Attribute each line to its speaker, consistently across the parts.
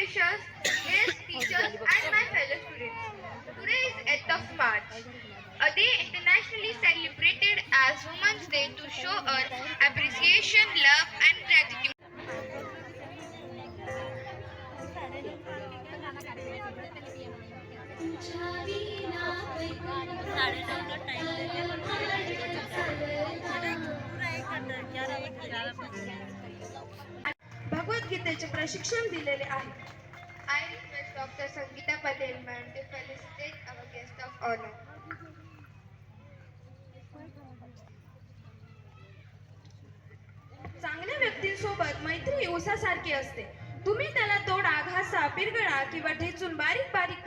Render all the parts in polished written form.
Speaker 1: well-wishers, guests, teachers, and my fellow students. Today is 8th of March, a day internationally celebrated as Women's Day to show our appreciation, love, and gratitude.
Speaker 2: भगवद्गीतेचे प्रशिक्षण दिलेले आहे.
Speaker 1: I request Dr. Sangeeta Patel ma'am to felicitate our guest of honor.
Speaker 2: चांगल्या व्यक्तींसोबत मैत्री ऊसासारखी असते. तुम्ही त्याला तोडा, घासा, पिरगळा किंवा ठेचून बारीक बारीक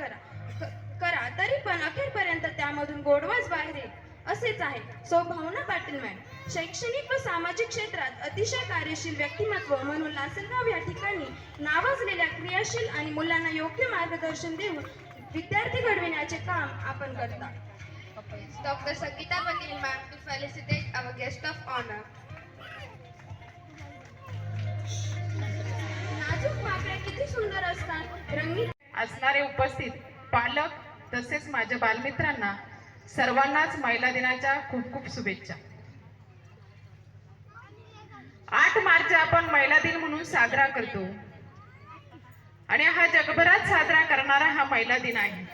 Speaker 2: करा तरी पण अखेरपर्यंत त्यामधून गोडवाच बाहेर येईल. असेच आहे. सौ भावना पाटील मॅम शैक्षणिक व सामाजिक क्षेत्रात अतिशय कार्यशील व्यक्तिमत्व म्हणून लासलगाव या ठिकाणी नावाजलेल्या क्रियाशील आणि मुलांना योग्य मार्गदर्शन देऊन विद्यार्थी घडविण्याचे काम आपण करता.
Speaker 1: Dr. Sangeeta Patel ma'am to felicitate our guest of honor.
Speaker 2: नाजूक पाकळ्या किती सुंदर असतात. रंगीत
Speaker 3: असणारे उपस्थित पालक तसेच माझ्या बालमित्रांना सर्वांनाच महिला दिनाच्या खूप खूप शुभेच्छा. 8 मार्च आपण महिला दिन म्हणून साजरा करतो आणि हा जगभरात साजरा करणारा हा महिला दिन आहे.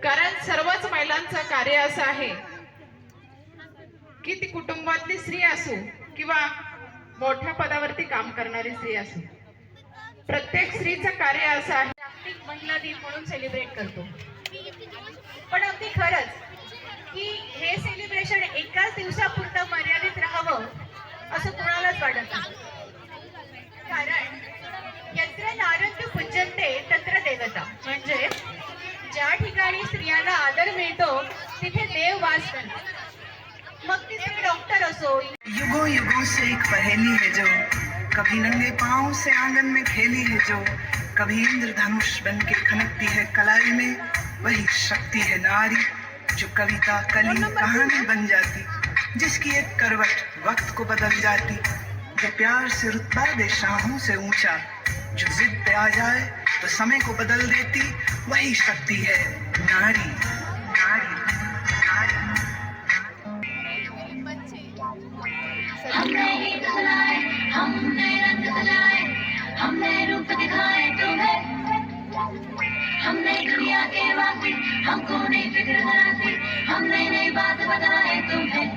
Speaker 3: कारण सर्वच महिलांचं कार्य असं आहे की ती कुटुंबातली स्त्री असो किंवा मोठ्या पदावरती काम करणारी स्त्री असो, प्रत्येक स्त्रीचं कार्य असं आहे. जागतिक महिला दिन म्हणून सेलिब्रेट करतो. पण अगदी खरंच की हे सेलिब्रेशन एकाच दिवसापुरतं मर्यादित राहावं असं कोणालाच वाटत नाही. कारण यत्र नारद पूज्यन्ते तत्र देवता, म्हणजे ज्या ठिकाणी स्त्रियांना आदर मिळतो तिथे देव वास करतो. मग ती स्त्री डॉक्टर असो.
Speaker 4: युगों युगों से एक पहेली है जो कभी नंगे पांव से आंगन में खेली है, जो कभी इंद्रधनुष बन के खनकती है कलाई में, वही शक्ति है नारी जो कविता कली कहानी बन जाती, जिसकी एक करवट वक्त को बदल जाती, जो प्यार से रुतबा दे शाहों से ऊंचा, जो जिद पे आ जाए तो समय को बदल देती, वही शक्ति है नारी नारी नारी.
Speaker 5: हमने गीत सुनाए, हमने रंग सजाए, हमने रूप दिखाए तुम्हें, हमने दुनिया के वासी, हमको नई फिक्र धरासी, हमने नई बात बताए तुम्हें.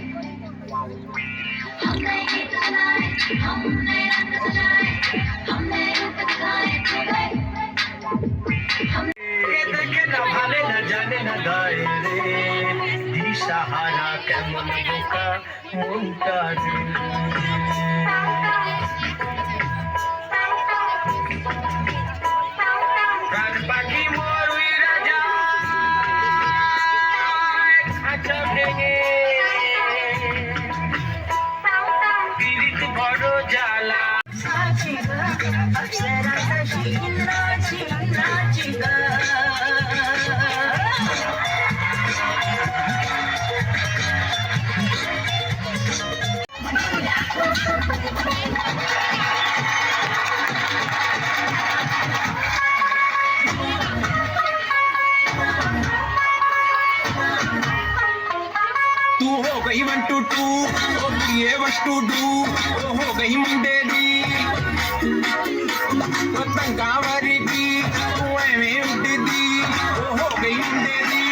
Speaker 5: हमने गीत सुनाए, हमने रंग सजाए, हमने रूप दिखाए तुम्हें.
Speaker 6: देखे न भाले न जाने न गाए रे, दिशाहारा केमन बोका मुंटा पाखी मोरुई राजा खाचा भेगे पीरित बड़ो जाला.
Speaker 5: नाची ग अक्षरा तशी नाची नाची ग.
Speaker 6: तू हो गई 1 to 2 ओ ये was to do ओ हो गई मुंडेली तो तंगावरी की तू एवें उड़दी ओ हो गई मुंडेली.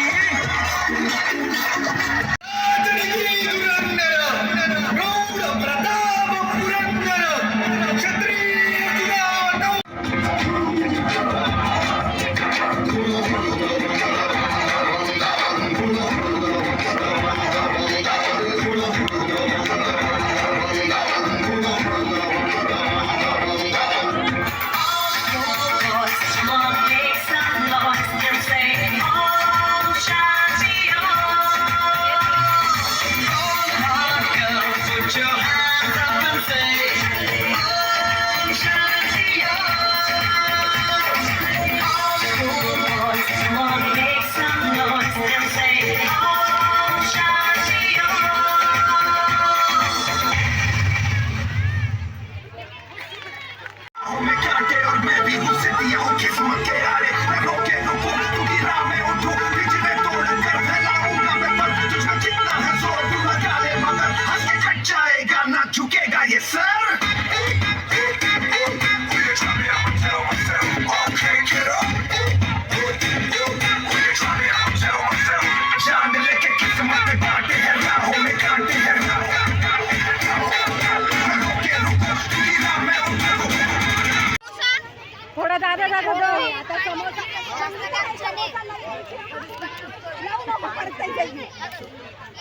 Speaker 5: Lost and say, oh, Shazia.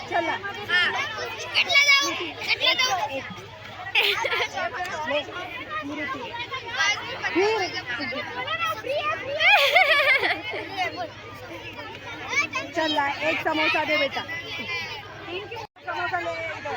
Speaker 7: चला चला एक समोसा दे बेटा समोसा ले इधर.